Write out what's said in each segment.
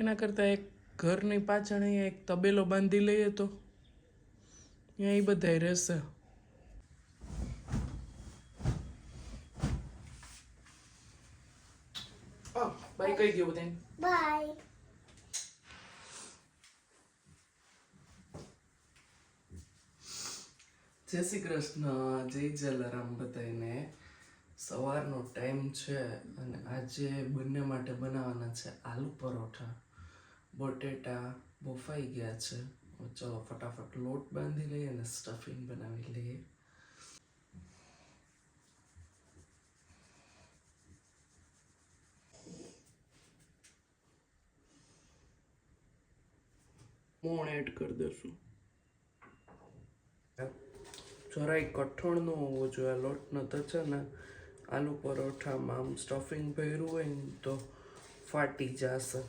એના કરતાં એક ઘરની પાછળ અહીંયા એક તબેલો બાંધી લઈએ તો અહીંયા એ બધાય રહેશે. બાય કહી દો બધાને. બાય. જય શ્રી કૃષ્ણ, જય જલારામ બધાને. સવારનો ટાઈમ છે અને આજે બંને માટે બનાવવાના છે આલુ પરોઠા. બટેટા બફાઈ ગયા છે. ચલો ફટાફટ લોટ બાંધી લઈએ અને સ્ટફિંગ બનાવી લઈએ. મોણ એડ કરી દઈશું. જરાય કઠણ ન હોવો જોઈએ લોટ. ન તો છે ને આલુ પરોઠામાં આમ સ્ટફિંગ ભર્યું હોય ને તો ફાટી જશે.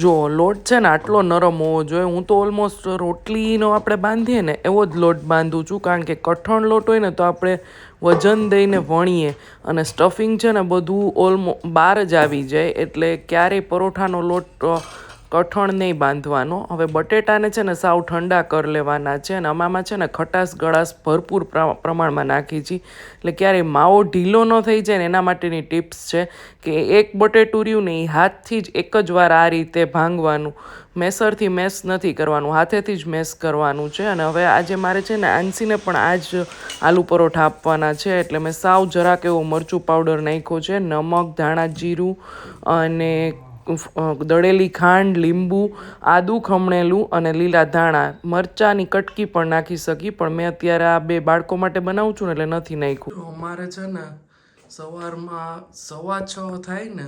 જો લોટ છે ને આટલો નરમ હોવો જોઈએ. હું તો ઓલમોસ્ટ રોટલીનો આપણે બાંધીએ ને એવો જ લોટ બાંધું છું, કારણ કે કઠણ લોટ હોય ને તો આપણે વજન દઈને વણીએ અને સ્ટફિંગ છે ને બધું બહાર જ આવી જાય, એટલે ક્યારેય પરોઠાનો લોટ કઠણ નહીં બાંધવાનો. હવે બટેટાને છે ને સાવ ઠંડા કરી લેવાના છે અને આમાં છે ને ખટાશ ગળાશ ભરપૂર પ્રમાણમાં નાખી છે, એટલે ક્યારેય માવો ઢીલો ન થઈ જાય ને એના માટેની ટિપ્સ છે કે એક બટેટું રહ્યું ને એ હાથથી જ એક જ વાર આ રીતે ભાંગવાનું. મેસરથી મેસ નથી કરવાનું, હાથેથી જ મેસ કરવાનું છે. અને હવે આજે મારે છે ને આંસીને પણ આ જ આલુ પરોઠા આપવાના છે, એટલે મેં સાવ જરાક એવો મરચું પાવડર નાખ્યો છે, નમક, ધાણા જીરું અને દળેલી ખાંડ, લીંબુ, આદું ખમણેલું અને લીલા ધાણા. મરચાંની કટકી પણ નાખી શકી, પણ મેં અત્યારે આ બે બાળકો માટે બનાવું છું ને એટલે નથી નાખ્યું. અમારે છે ને સવારમાં 6:15 થાય ને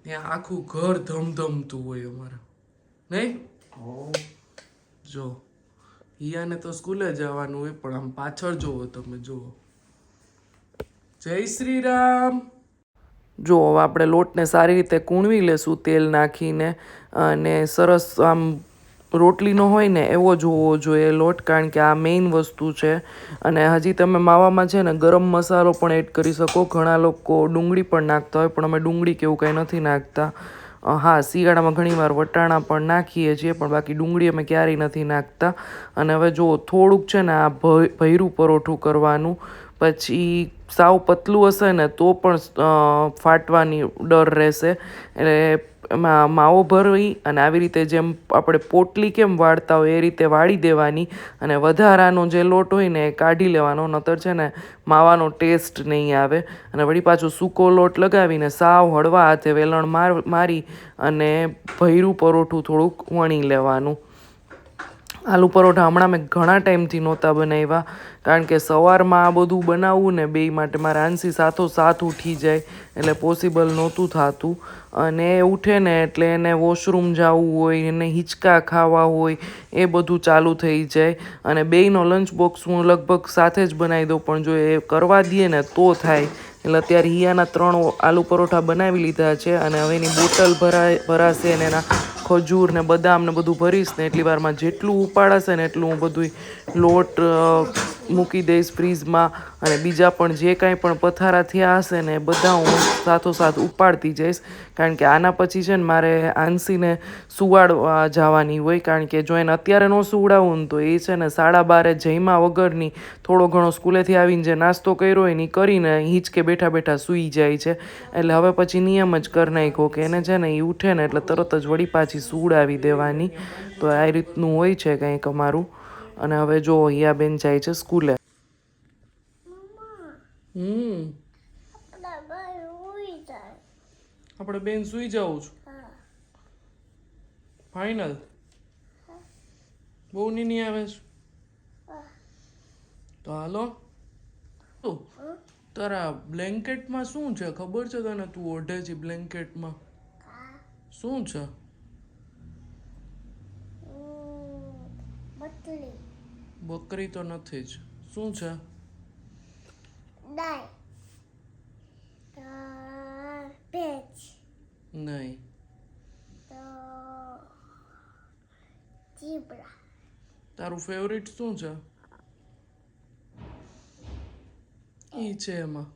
ત્યાં આખું ઘર ધમધમતું હોય અમારે, નહીં? જો હિયાને તો સ્કૂલે જવાનું હોય, પણ આમ પાછળ જોવો તમે, જુઓ. જય શ્રી રામ. જો હવે આપણે લોટને સારી રીતે કૂણવી લેશું તેલ નાખીને, અને સરસ આમ રોટલીનો હોય ને એવો જ હોવો જોઈએ લોટ, કારણ કે આ મેઇન વસ્તુ છે. અને હજી તમે માવામાં છે ને ગરમ મસાલો પણ એડ કરી શકો. ઘણા લોકો ડુંગળી પણ નાખતા હોય, પણ અમે ડુંગળી કે એવું કંઈ નથી નાખતા. હા, શિયાળામાં ઘણીવાર વટાણા પણ નાખીએ છીએ, પણ બાકી ડુંગળી અમે ક્યારેય નથી નાખતા. અને હવે જો થોડુંક છે ને આ ભૈરું પરોઠું કરવાનું, પછી સાવ પતલું હશે ને તો પણ ફાટવાની ડર રહેશે. એટલે એમાં માવો ભરવી અને આવી રીતે જેમ આપણે પોટલી કેમ વાળતા હોય એ રીતે વાળી દેવાની, અને વધારાનો જે લોટ હોય ને એ કાઢી લેવાનો, નતર છે ને માવાનો ટેસ્ટ નહીં આવે. અને વળી પાછું સૂકો લોટ લગાવીને સાવ હળવા હાથે વેલણ મારી અને ભૈરું પરોઠું થોડુંક વણી લેવાનું. આલુ પરોઠા હમણાં મેં ઘણા ટાઈમથી નહોતા બનાવ્યા, કારણ કે સવારમાં આ બધું બનાવવું ને બે માટે મારે આંસી સાથોસાથ ઉઠી જાય, એટલે પોસિબલ નહોતું થતું. અને એ ઉઠે ને એટલે એને વોશરૂમ જવું હોય, એને હિંચકા ખાવા હોય, એ બધું ચાલુ થઈ જાય. અને બેયનો લંચ બોક્સ હું લગભગ સાથે જ બનાવી દઉં, પણ જો એ કરવા દઈએ ને તો થાય. એટલે અત્યારે હિયાના 3 આલુ પરોઠા બનાવી લીધા છે, અને હવે એની બોટલ ભરાશે ને એના ખજૂર ને બદામ ને બધું ભરીશ ને એટલી વારમાં જેટલું ઉપાડાશે ને એટલું હું બધું લોટ મૂકી દઈશ ફ્રીઝમાં. અને બીજા પણ જે કાંઈ પણ પથારા થયા હશે ને બધા હું સાથોસાથ ઉપાડતી જઈશ, કારણ કે આના પછી છે ને મારે આંસીને સુવાડવા જવાની હોય. કારણ કે જો એને અત્યારે ન સુવડાવું ને તો એ છે ને 12:30 જમ્યા વગરની થોડો ઘણો સ્કૂલેથી આવીને જે નાસ્તો કર્યો હોય ને એ કરીને હિંચકે બેઠા બેઠા સૂઈ જાય છે. એટલે હવે પછી નિયમ જ કરી નાખ્યો કે એને છે ને એ ઉઠે ને એટલે તરત જ વળી પાછી સુવડાવી દેવાની. તો આ રીતનું હોય છે કંઈક અમારું. અને હવે જો હિયાબેન જાય છે સ્કૂલે. આપણે બેન સુઈ જાઉં છું. ફાઈનલ? બહુ નીની આવે છે તો હાલો. તારા બ્લેન્કેટમાં શું છે ખબર છે તને? તું ઓઢે છે બ્લેન્કેટમાં શું છે? બકરી તો નથી જ. શું છે? નહીં. તારું ફેવરિટ શું છે? ઈ છે એમાં.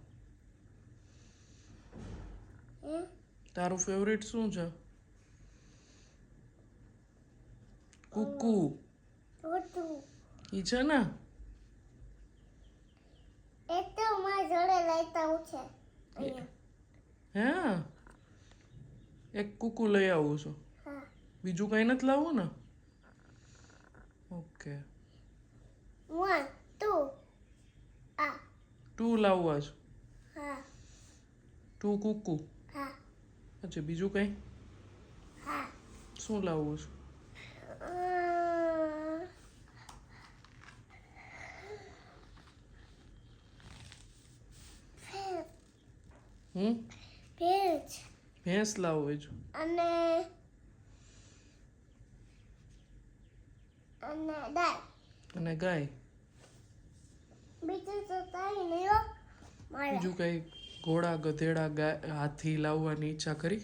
તારું ફેવરિટ શું છે? કુકુ ઈ છે ને? હા, એક કુકુ લઈ આવું છું. બીજું કઈ નથી લાવવું ને? ઓકે, 2 લાવવા છે. 2 કુકુ. પછી બીજું કઈ શું લાવવું છે? ભેંસ લાવવું છે અને ગાય. બીજું કઈ ઘોડા, ગધેડા, ગાય, હાથી લાવવાની ઈચ્છા કરી?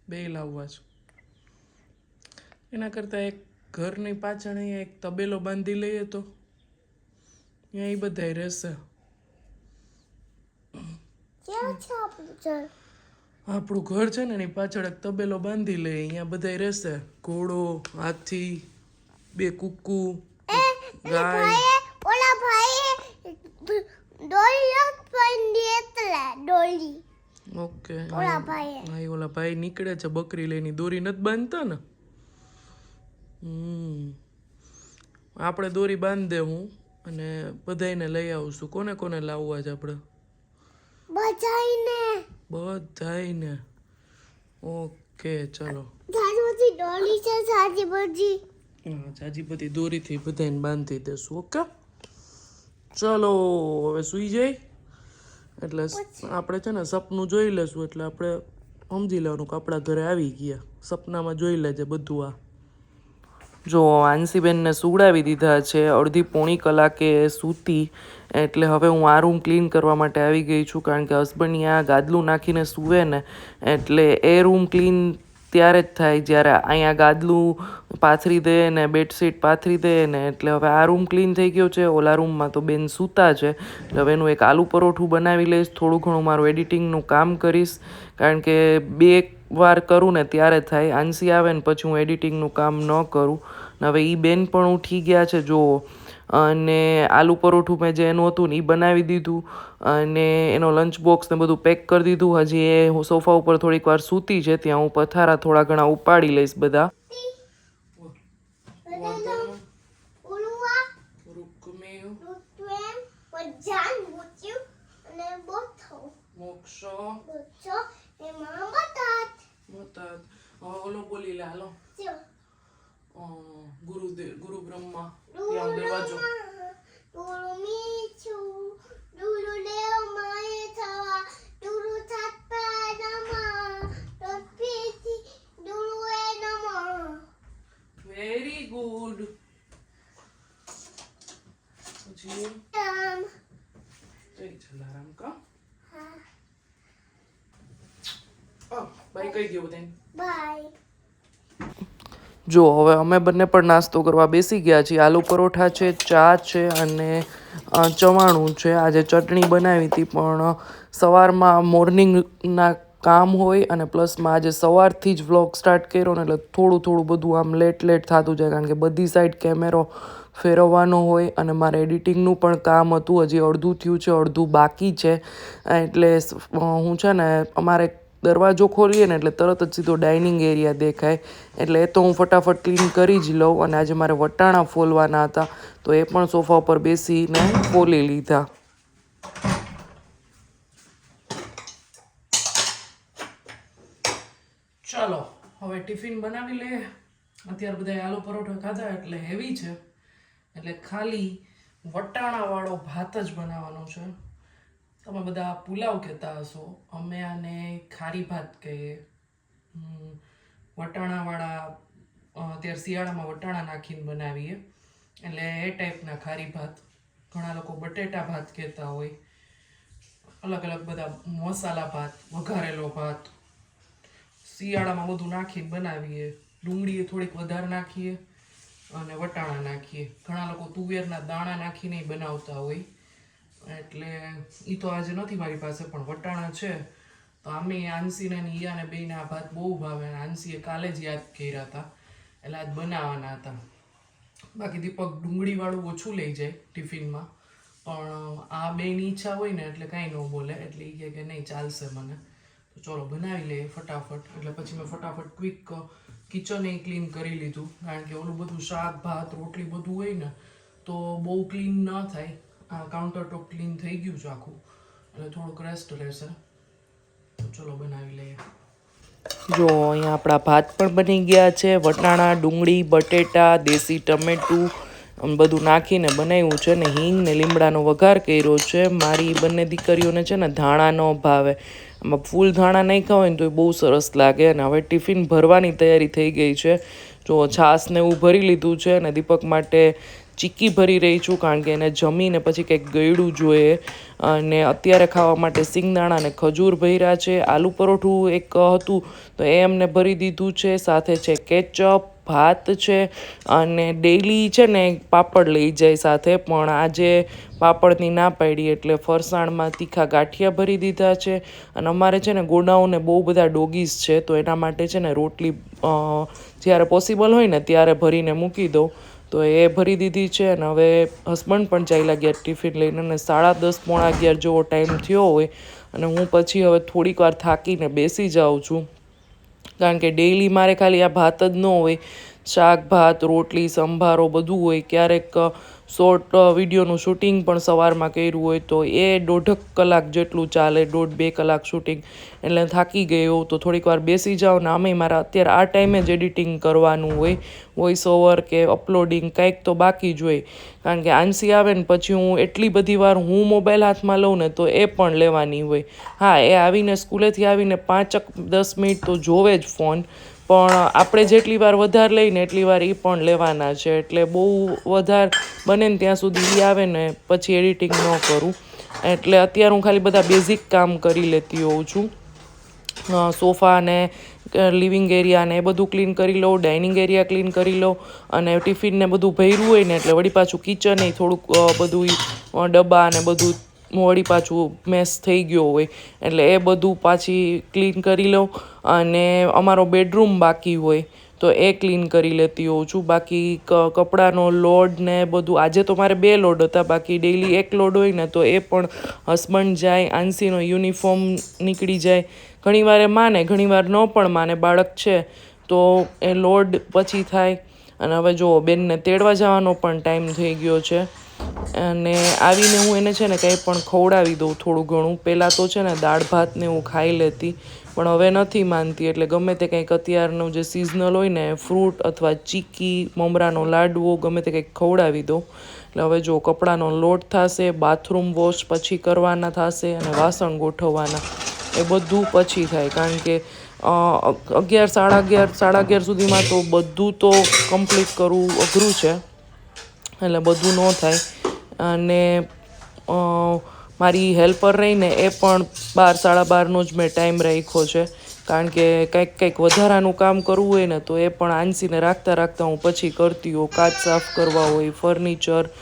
બે લાવવા છે. એના કરતા એક ઘરની પાછળ અહીંયા એક તબેલો બાંધી લઈએ તો ત્યાં એ બધાય રહેશે. આપણું ઘર છે ને એની પાછળ એક તબેલો બાંધી લઈએ, અહીંયા બધાય રહેશે. ઘોડો, હાથી, 2 કુકુ, ગાય. ઓકે, ઓલા ભાઈ નીકળે છે બકરી લઈને, દોરી નથી બાંધતા ને? આપણે દોરી બાંધ દે હું અને બધાયને લઈ આવશું. કોને કોને લાવવા છે આપણે? બધાયને. ઓકે, ચલો. જાજી બધી દોરીથી બધાને બાંધી દેશું. ઓકે, ચલો હવે સુઈ જાય. એટલે આપણે છે ને સપનું જોઈ લેશું, એટલે આપણે સમજી લેવાનું કે આપણા ઘરે આવી ગયા. સપનામાં જોઈ લેજે બધું. આ જો આંસીબેનને સુવડાવી દીધા છે, અડધી પોણી કલાકે સૂતી. એટલે હવે હું આ રૂમ ક્લીન કરવા માટે આવી ગઈ છું, કારણ કે હસબન્ડ અહીંયા ગાદલું નાખીને સૂવે ને, એટલે એ રૂમ ક્લીન ત્યારે જ થાય જ્યારે અહીંયા ગાદલું પાથરી દે ને બેડશીટ પાથરી દે ને. એટલે હવે આ રૂમ ક્લીન થઈ ગયો છે. ઓલા રૂમમાં તો બેન સૂતા છે. એટલે હવે એનું એક આલુ પરોઠું બનાવી લઈશ, થોડું ઘણું મારું એડિટિંગનું કામ કરીશ, કારણ કે 2 વાર કરું ને ત્યારે થાય. આંસી આવે ને પછી હું એડિટિંગનું કામ ન કરું. હવે એ બેન પણ ઉઠી ગયા છે જુઓ, અને આલુ પરોઠું મેં જે એનું હતું ને એ બનાવી દીધું, અને એનો લંચ બોક્સ ને બધું પેક કરી દીધું. હજી એ હું સોફા ઉપર થોડીક વાર સૂતી છે, ત્યાં હું પથારા થોડા ઘણા ઉપાડી લઈશ બધા. ઓલો બોલી લે, હાલો. ગુરુ બ્રહ્મા ત્યાં દરવાજો. Very good. પછી જલારામ કા બાય કહી દો બધાને. બાય. જો હવે અમે બંને પણ નાસ્તો કરવા બેસી ગયા છીએ. આલુ પરોઠા છે, ચા છે અને ચવાણું છે. આજે ચટણી બનાવી હતી, પણ સવારમાં મોર્નિંગના કામ હોય અને પ્લસમાં આજે સવારથી જ વ્લોગ સ્ટાર્ટ કર્યો ને, એટલે થોડું બધું આમ લેટ થતું જાય, કારણ કે બધી સાઈડ કેમેરો ફેરવવાનો હોય અને મારે એડિટિંગનું પણ કામ હતું. હજી અડધું થયું છે, અડધું બાકી છે. એટલે હું છે ને અમારે દરવાજો ખોલીએ ને એટલે તરત જ સીધો ડાઇનિંગ એરિયા દેખાય, એટલે એ તો હું ફટાફટ ક્લીન કરી જ લઉં. અને આજે મારે વટાણા ફોલવાના હતા, તો એ પણ સોફા ઉપર બેસીને ફોલી લીધા. ચાલો હવે ટિફિન બનાવી લઈએ. અત્યારે બધા આલુ પરોઠા ખાધા એટલે હેવી છે, એટલે ખાલી વટાણાવાળો ભાત જ બનાવવાનો છે. તમે બધા પુલાવ કહેતા હશો, અમે આને ખારી ભાત કહીએ. વટાણાવાળા અત્યારે શિયાળામાં વટાણા નાખીને બનાવીએ, એટલે એ ટાઈપના ખારી ભાત. ઘણા લોકો બટેટા ભાત કહેતા હોય, અલગ અલગ બધા મસાલા ભાત, વઘારેલો ભાત. શિયાળામાં બધું નાખીને બનાવીએ. ડુંગળી થોડીક વધારે નાખીએ અને વટાણા નાખીએ. ઘણા લોકો તુવેરના દાણા નાખીને બનાવતા હોય, એટલે એ તો આજે નથી મારી પાસે, પણ વટાણા છે. તો આમે આંસીને ને ઈયાને બેયને આ ભાત બહુ ભાવે. આંસીએ કાલે જ યાદ કર્યા હતા, એટલે આજ બનાવવાના હતા. બાકી દીપક ડુંગળીવાળું ઓછું લઈ જાય ટિફિનમાં, પણ આ બેની ઈચ્છા હોય ને એટલે કાંઈ ન બોલે, એટલે એ કહે કે નહીં ચાલશે મને. તો ચલો બનાવી લઈએ ફટાફટ. એટલે પછી મેં ફટાફટ ક્વિક કિચન એ ક્લીન કરી લીધું, કારણ કે ઓલું બધું શાક ભાત રોટલી બધું હોય ને તો બહુ ક્લીન ન થાય. આ કાઉન્ટર ટોપ ક્લીન થઈ ગયું છે આખું, એટલે થોડુંક રેસ્ટ રહેશે. તો ચલો બનાવી લઈએ. જો અહીંયા આપણા ભાત પણ બની ગયા છે. વટાણા, ડુંગળી, બટેટા, દેશી ટમેટું બધું નાખીને બનાવ્યું છે ને હિંગ ને લીમડાનો વઘાર કર્યો છે. મારી બંને દીકરીઓને છે ને ધાણા ન ભાવે, આમાં ફૂલ ધાણા નાખ્યા હોય ને તો એ બહુ સરસ લાગે. અને હવે ટિફિન ભરવાની તૈયારી થઈ ગઈ છે. જો છાશ ને એવું ભરી લીધું છે અને દીપક માટે ચીક્કી ભરી રહી છું, કારણ કે એને જમીને પછી કંઈક ગળ્યું જોઈએ. અને અત્યારે ખાવા માટે સિંગદાણા અને ખજૂર ભર્યા છે. આલુ પરોઠું એક હતું તો એ એમને ભરી દીધું છે. સાથે છે કેચઅપ, ભાત છે, અને ડેઈલી છે ને પાપડ લઈ જાય સાથે, પણ આજે પાપડની ના પાડી એટલે ફરસાણમાં તીખા ગાંઠિયા ભરી દીધા છે. અને અમારે છે ને ગોડાઉને બહુ બધા ડોગીસ છે, તો એના માટે છે ને રોટલી જ્યારે પોસિબલ હોય ને ત્યારે ભરીને મૂકી દઉં. તો એ ભરી દીધી છે. અને હવે હસબન્ડ પણ ચાલ્યા ગયા ટિફિન લઈને, અને 10:30 પોણા 11 જેવો ટાઈમ થયો હોય. અને હું પછી હવે થોડીક વાર થાકીને બેસી જાઉં છું, કારણ કે ડેઈલી મારે ખાલી આ ભાત જ ન હોય, શાક ભાત રોટલી સંભારો બધું હોય. ક્યારેક શોર્ટ વિડીયોનું શૂટિંગ પણ સવારમાં કર્યું હોય તો એ 1.5 કલાક જેટલું ચાલે, 1.5-2 કલાક શૂટિંગ. એટલે થાકી ગયો તો થોડીક વાર બેસી જાઉં. ને આમેય મારે અત્યારે આ ટાઈમે જ એડિટિંગ કરવાનું હોય, વોઇસ ઓવર કે અપલોડિંગ કાંઈક તો બાકી જ હોય. કારણ કે આંસી આવે ને પછી હું એટલી બધી વાર હું મોબાઈલ હાથમાં લઉં ને તો એ પણ લેવાની હોય. હા, એ આવીને સ્કૂલેથી આવીને 5-10 મિનિટ તો જોવે જ ફોન, પણ આપણે જેટલી વાર વધારે લઈને એટલી વાર એ પણ લેવાના છે. એટલે બહુ વધારે બને ને ત્યાં સુધી એ આવે ને પછી એડિટિંગ ન કરું. એટલે અત્યારે હું ખાલી બધા બેઝિક કામ કરી લેતી હોઉં છું. સોફા ને લિવિંગ એરિયા ને એ બધું ક્લીન કરી લઉં, ડાઇનિંગ એરિયા ક્લીન કરી લઉં. અને ટિફિન ને બધું ભર્યું હોય ને એટલે વળી પાછું કિચન એ થોડુંક બધું ડબ્બા ને બધું વળી પાછું મેસ થઈ ગયો હોય, એટલે એ બધું પાછી ક્લીન કરી લઉં. અને અમારો બેડરૂમ બાકી હોય તો એ ક્લીન કરી લેતી હોઉં છું. બાકી કપડાનો લોડ ને બધું આજે તો મારે 2 લોડ હતા, બાકી ડેઈલી 1 લોડ હોય ને તો એ પણ હસબન્ડ જાય. આંસીનો યુનિફોર્મ નીકળી જાય. ઘણીવાર એ માને, ઘણીવાર ન પણ માને, બાળક છે તો એ લોડ પછી થાય. અને હવે જો બેનને તેડવા જવાનો પણ ટાઈમ થઈ ગયો છે. અને આવીને હું એને છે ને કંઈ પણ ખવડાવી દઉં થોડું ઘણું. પહેલાં તો છે ને દાળ ભાત ને હું ખાઈ લેતી, પણ હવે નથી માનતી. એટલે ગમે તે કંઈક અત્યારનું જે સિઝનલ હોય ને ફ્રૂટ અથવા ચીક્કી, મમરાનો લાડવો ગમે તે કંઈક ખવડાવી દઉં. એટલે હવે જો કપડાનો લોટ થશે, બાથરૂમ વોશ પછી કરવાના થશે, અને વાસણ ગોઠવવાના એ બધું પછી થાય. કારણ કે 11, સાડા 11 સુધીમાં તો બધું તો કમ્પ્લીટ કરવું અઘરું છે, એટલે બધું ન થાય. અને મારી હેલ્પર રહીને એ પણ 12, સાડા 12નો જ મેં ટાઈમ રાખ્યો છે, કારણ કે કંઈક વધારાનું કામ કરવું હોય ને તો એ પણ આંસીને રાખતા હું પછી કરતી હોઉં. કાચ સાફ કરવા હોય, ફર્નિચર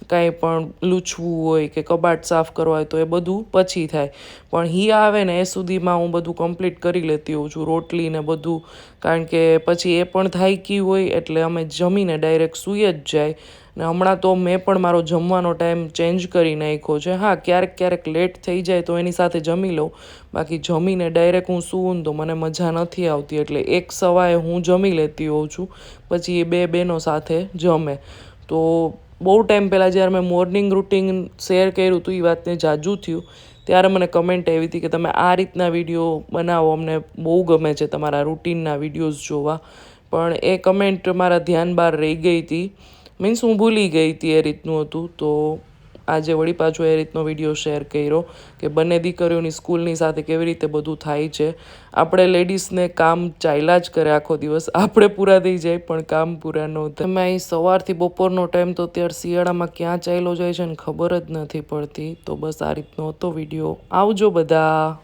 કાંઈ પણ લૂછવું હોય કે કબાટ સાફ કરવા હોય તો એ બધું પછી થાય. પણ હિયા આવે ને એ સુધીમાં હું બધું કમ્પ્લીટ કરી લેતી હોઉં છું, રોટલી ને બધું. કારણ કે પછી એ પણ થાકી હોય એટલે અમે જમીને ડાયરેક્ટ સૂઈ જ જાય. ને હમણાં તો મેં પણ મારો જમવાનો ટાઈમ ચેન્જ કરી નાખ્યો છે. હા, ક્યારેક લેટ થઈ જાય તો એની સાથે જમી લઉં, બાકી જમીને ડાયરેક્ટ હું સૂવું ને તો મને મજા નથી આવતી. એટલે 1 સવાએ હું જમી લેતી હોઉં છું, પછી એ 2 બહેનો સાથે જમે. તો બહુ ટાઈમ પહેલાં જ્યારે મેં મોર્નિંગ રૂટીન શેર કર્યું હતું એ વાતને જાજુ થયું, ત્યારે મને કમેન્ટ આવી હતી કે તમે આ રીતના વિડીયો બનાવો, અમને બહુ ગમે છે તમારા રૂટીનના વિડીયોઝ જોવા. પણ એ કમેન્ટ મારા ધ્યાન બહાર રહી ગઈ હતી, મીન્સ હું ભૂલી ગઈ હતી એ રીતનું હતું. તો આજે વળી પાછો એ રીતનો વિડીયો શેર કર્યો કે બંને દીકરીઓની સ્કૂલની સાથે કેવી રીતે બધું થાય છે. આપણે લેડીઝને કામ ચાલ્યા જ કરે આખો દિવસ, આપણે પૂરા થઈ જાય પણ કામ પૂરા ન થાય. તમે અહીં સવારથી બપોરનો ટાઈમ તો અત્યારે શિયાળામાં ક્યાં ચાલ્યો જાય છે ને ખબર જ નથી પડતી. તો બસ આ રીતનો હતો વિડીયો. આવજો બધા.